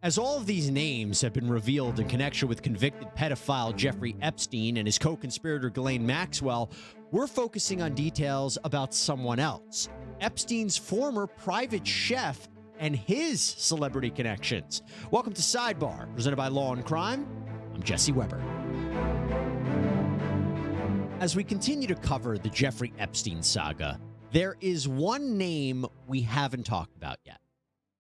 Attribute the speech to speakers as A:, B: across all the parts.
A: As all of these names have been revealed in connection with convicted pedophile Jeffrey Epstein and his co-conspirator Ghislaine Maxwell, we're focusing on details about someone else, Epstein's former private chef and his celebrity connections. Welcome to Sidebar, presented by Law&Crime. I'm Jesse Weber. As we continue to cover the Jeffrey Epstein saga, there is one name we haven't talked about yet.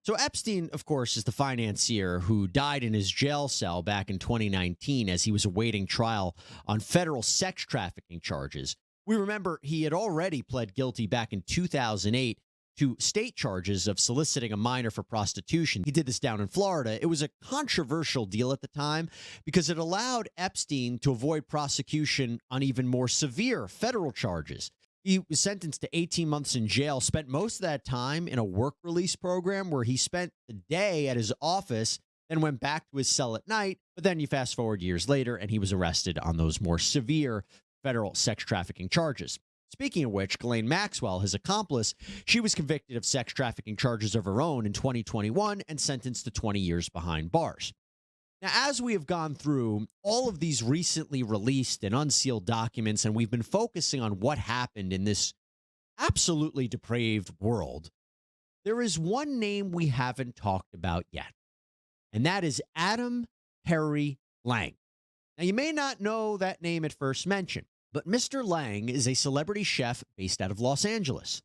A: So Epstein, of course, is the financier who died in his jail cell back in 2019 as he was awaiting trial on federal sex trafficking charges. We remember he had already pled guilty back in 2008 to state charges of soliciting a minor for prostitution. He did this down in Florida. It was a controversial deal at the time because it allowed Epstein to avoid prosecution on even more severe federal charges. He was sentenced to 18 months in jail, spent most of that time in a work release program where he spent the day at his office, then went back to his cell at night. But then you fast forward years later, and he was arrested on those more severe federal sex trafficking charges. Speaking of which, Ghislaine Maxwell, his accomplice, she was convicted of sex trafficking charges of her own in 2021 and sentenced to 20 years behind bars. Now, as we have gone through all of these recently released and unsealed documents, and we've been focusing on what happened in this absolutely depraved world, there is one name we haven't talked about yet, and that is Adam Perry Lang. Now, you may not know that name at first mention, but Mr. Lang is a celebrity chef based out of Los Angeles.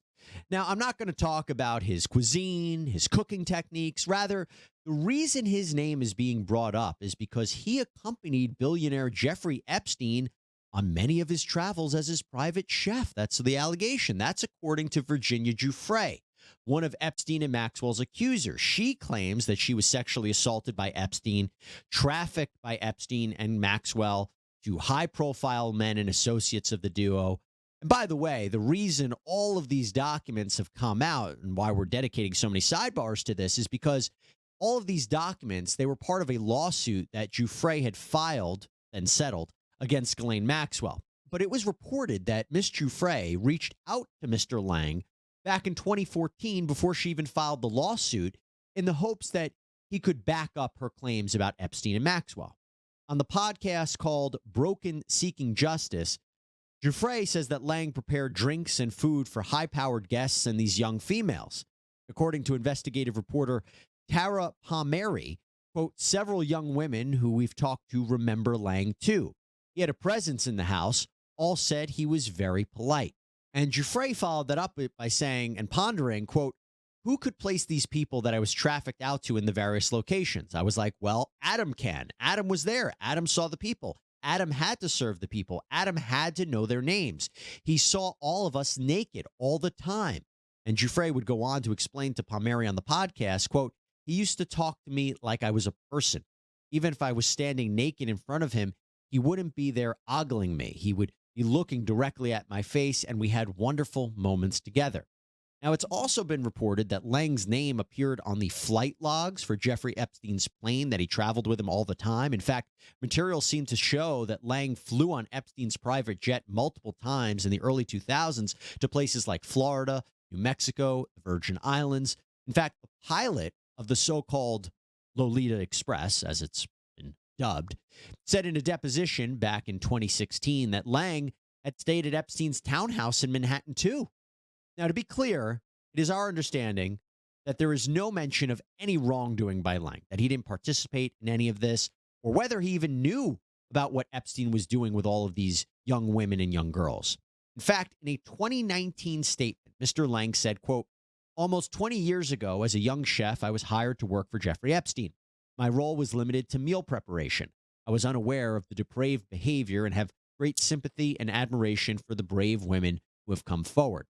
A: Now, I'm not going to talk about his cuisine, his cooking techniques. Rather, the reason his name is being brought up is because he accompanied billionaire Jeffrey Epstein on many of his travels as his private chef. That's the allegation. That's according to Virginia Giuffre, one of Epstein and Maxwell's accusers. She claims that she was sexually assaulted by Epstein, trafficked by Epstein and Maxwell to high-profile men and associates of the duo. And by the way, the reason all of these documents have come out and why we're dedicating so many sidebars to this is because all of these documents, they were part of a lawsuit that Giuffre had filed and settled against Ghislaine Maxwell. But it was reported that Miss Giuffre reached out to Mr. Lang back in 2014 before she even filed the lawsuit in the hopes that he could back up her claims about Epstein and Maxwell. On the podcast called Broken Seeking Justice, Giuffre says that Lang prepared drinks and food for high-powered guests and these young females. According to investigative reporter Tara Palmieri, quote, several young women who we've talked to remember Lang too. He had a presence in the house. All said he was very polite. And Giuffre followed that up by saying and pondering, quote, who could place these people that I was trafficked out to in the various locations? I was like, well, Adam can. Adam was there. Adam saw the people. Adam had to serve the people. Adam had to know their names. He saw all of us naked all the time. And Giuffre would go on to explain to Palmieri on the podcast, quote, he used to talk to me like I was a person. Even if I was standing naked in front of him, he wouldn't be there ogling me. He would be looking directly at my face, and we had wonderful moments together. Now, it's also been reported that Lang's name appeared on the flight logs for Jeffrey Epstein's plane that he traveled with him all the time. In fact, materials seem to show that Lang flew on Epstein's private jet multiple times in the early 2000s to places like Florida, New Mexico, the Virgin Islands. In fact, the pilot of the so-called Lolita Express, as it's been dubbed, said in a deposition back in 2016 that Lang had stayed at Epstein's townhouse in Manhattan, too. Now, to be clear, it is our understanding that there is no mention of any wrongdoing by Lang, that he didn't participate in any of this, or whether he even knew about what Epstein was doing with all of these young women and young girls. In fact, in a 2019 statement, Mr. Lang said, quote, almost 20 years ago, as a young chef, I was hired to work for Jeffrey Epstein. My role was limited to meal preparation. I was unaware of the depraved behavior and have great sympathy and admiration for the brave women who have come forward.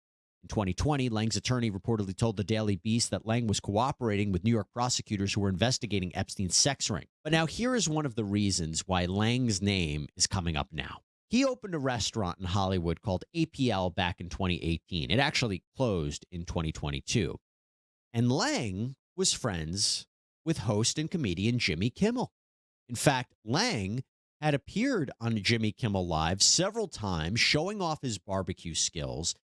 A: In 2020, Lang's attorney reportedly told the Daily Beast that Lang was cooperating with New York prosecutors who were investigating Epstein's sex ring. But now here is one of the reasons why Lang's name is coming up now. He opened a restaurant in Hollywood called APL back in 2018. It actually closed in 2022. And Lang was friends with host and comedian Jimmy Kimmel. In fact, Lang had appeared on Jimmy Kimmel Live several times, showing off his barbecue skills.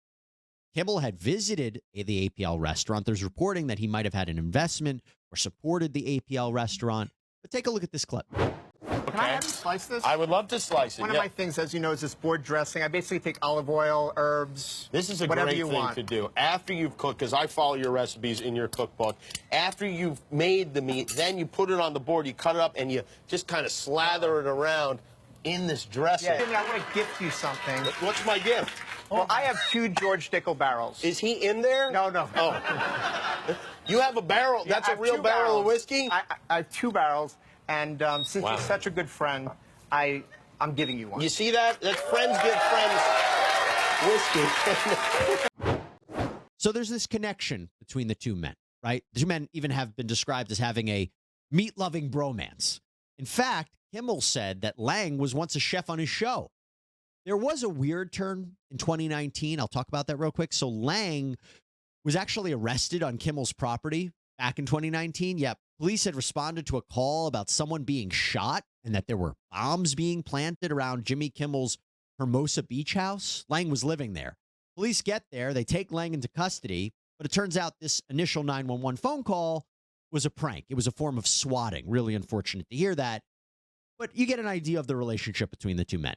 A: Kimmel had visited the APL restaurant. There's reporting that he might have had an investment or supported the APL restaurant. But take a look at this clip.
B: Can I have you slice this?
C: I would love to slice it.
B: One of my things, as you know, is this board dressing. I basically take olive oil, herbs,
C: This is a
B: whatever
C: great
B: you
C: thing
B: want.
C: to do. After you've cooked, because I follow your recipes in your cookbook, after you've made the meat, then you put it on the board, you cut it up, and you just kind of slather it around in this dressing.
B: Yeah, Jimmy, I want to gift you something.
C: What's my gift?
B: Well, I have 2 George Dickel barrels.
C: Is he in there?
B: No, no.
C: Oh. You have a barrel?
B: Yeah,
C: That's
B: I
C: a
B: have
C: real
B: 2
C: barrel
B: barrels.
C: of whiskey?
B: I have 2 barrels, and since
C: Wow.
B: you're such a good friend, I'm giving you one.
C: You see that? That's friends give friends whiskey.
A: So there's this connection between the two men, right? The two men even have been described as having a meat-loving bromance. In fact, Kimmel said that Lang was once a chef on his show. There was a weird turn in 2019. I'll talk about that real quick. So Lang was actually arrested on Kimmel's property back in 2019. Yep. Police had responded to a call about someone being shot and that there were bombs being planted around Jimmy Kimmel's Hermosa Beach house. Lang was living there. Police get there. They take Lang into custody. But it turns out this initial 911 phone call was a prank. It was a form of swatting. Really unfortunate to hear that. But you get an idea of the relationship between the two men.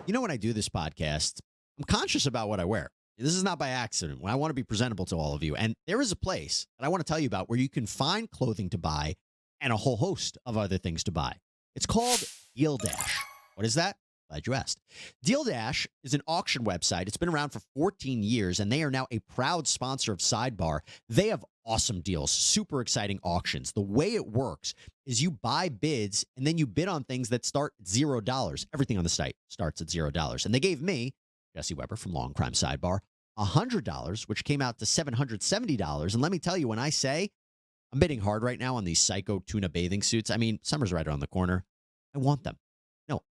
A: You know, when I do this podcast, I'm conscious about what I wear. This is not by accident. I want to be presentable to all of you. And there is a place that I want to tell you about where you can find clothing to buy and a whole host of other things to buy. It's called Deal Dash. What is that? Glad you asked. Deal Dash is an auction website. It's been around for 14 years, and they are now a proud sponsor of Sidebar. They have awesome deals, super exciting auctions. The way it works is you buy bids, and then you bid on things that start at $0. Everything on the site starts at $0. And they gave me, Jesse Weber from Law&Crime Sidebar, $100, which came out to $770. And let me tell you, when I say I'm bidding hard right now on these Psycho tuna bathing suits, I mean, summer's right around the corner. I want them. No,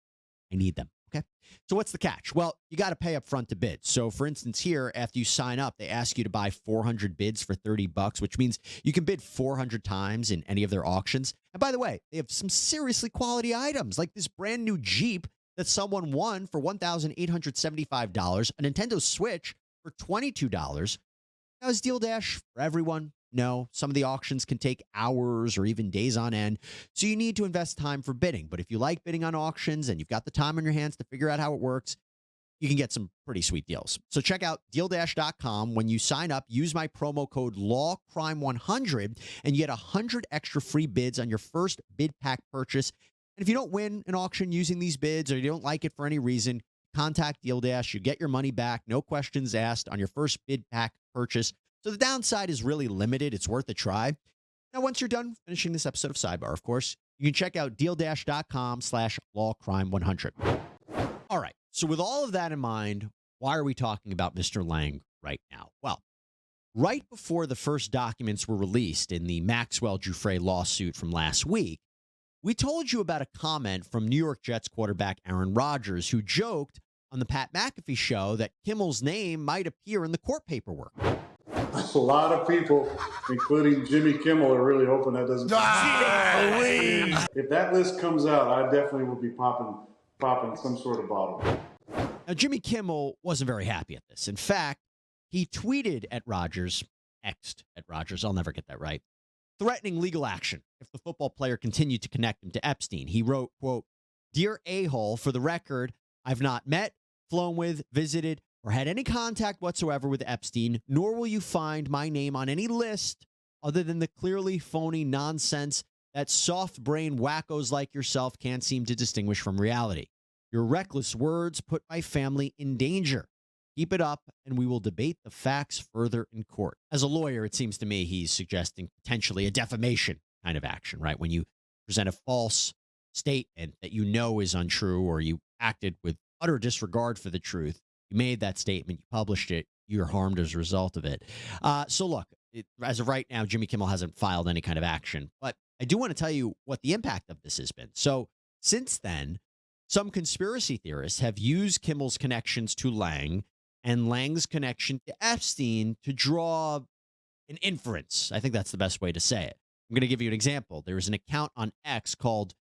A: I need them. Okay. So what's the catch? Well, you got to pay up front to bid. So for instance, here, after you sign up, they ask you to buy 400 bids for $30, which means you can bid 400 times in any of their auctions. And by the way, they have some seriously quality items like this brand new Jeep that someone won for $1,875, a Nintendo Switch for $22. Now, is Deal Dash for everyone? No. Some of the auctions can take hours or even days on end, so you need to invest time for bidding. But if you like bidding on auctions and you've got the time on your hands to figure out how it works, you can get some pretty sweet deals. So check out DealDash.com. When you sign up, use my promo code LawCrime100, and you get 100 extra free bids on your first bid pack purchase. And if you don't win an auction using these bids or you don't like it for any reason, contact Deal Dash. You get your money back, no questions asked on your first bid pack purchase. So the downside is really limited. It's worth a try. Now, once you're done finishing this episode of Sidebar, of course, you can check out DealDash.com/LawCrime100. All right. So with all of that in mind, why are we talking about Mr. Lang right now? Well, right before the first documents were released in the Maxwell Giuffre lawsuit from last week, we told you about a comment from New York Jets quarterback Aaron Rodgers, who joked on the Pat McAfee show that Kimmel's name might appear in the court paperwork.
D: A lot of people, including Jimmy Kimmel, are really hoping that doesn't. If that list comes out, I definitely will be popping some sort of bottle.
A: Now, Jimmy Kimmel wasn't very happy at this. In fact, he tweeted at Rogers, X'd at Rogers, I'll never get that right, threatening legal action if the football player continued to connect him to Epstein. He wrote, quote, "Dear a-hole, for the record, I've not met, flown with, visited, or had any contact whatsoever with Epstein, nor will you find my name on any list other than the clearly phony nonsense that soft-brained wackos like yourself can't seem to distinguish from reality. Your reckless words put my family in danger. Keep it up, and we will debate the facts further in court." As a lawyer, it seems to me he's suggesting potentially a defamation kind of action, right? When you present a false statement that you know is untrue, or you acted with utter disregard for the truth, you made that statement, you published it, you're harmed as a result of it. So look, as of right now, Jimmy Kimmel hasn't filed any kind of action, but I do want to tell you what the impact of this has been. So since then, some conspiracy theorists have used Kimmel's connections to Lang and Lang's connection to Epstein to draw an inference. I think that's the best way to say it. I'm going to give you an example. There is an account on X called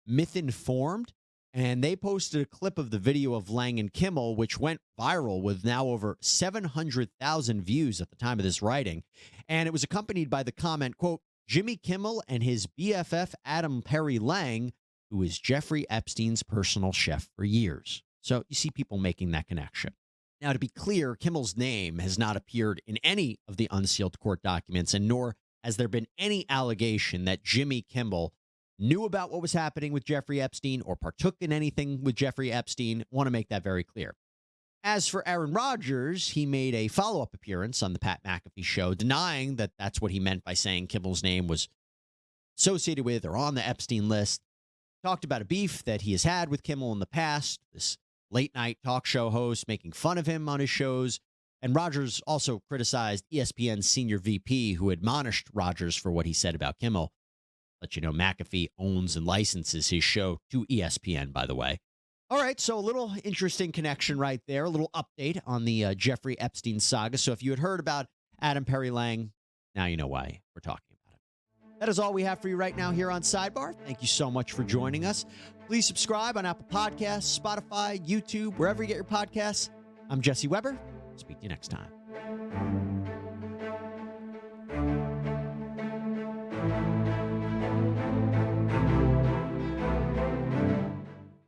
A: Mythinformed, and they posted a clip of the video of Lang and Kimmel, which went viral with now over 700,000 views at the time of this writing. And it was accompanied by the comment, quote, Jimmy Kimmel and his BFF Adam Perry Lang, who was Jeffrey Epstein's personal chef for years. So you see people making that connection. Now, to be clear, Kimmel's name has not appeared in any of the unsealed court documents, and nor has there been any allegation that Jimmy Kimmel knew about what was happening with Jeffrey Epstein or partook in anything with Jeffrey Epstein. Want to make that very clear. As for Aaron Rodgers, he made a follow-up appearance on the Pat McAfee show, denying that that's what he meant by saying Kimmel's name was associated with or on the Epstein list. Talked about a beef that he has had with Kimmel in the past, this late-night talk show host making fun of him on his shows. And Rodgers also criticized ESPN's senior VP, who admonished Rodgers for what he said about Kimmel. Let you know, McAfee owns and licenses his show to ESPN, by the way. All right, so a little interesting connection right there, a little update on the Jeffrey Epstein saga. So if you had heard about Adam Perry Lang, now you know why we're talking about it. That is all we have for you right now here on Sidebar. Thank you so much for joining us. Please subscribe on Apple Podcasts, Spotify, YouTube, wherever you get your podcasts. I'm Jesse Weber. Speak to you next time.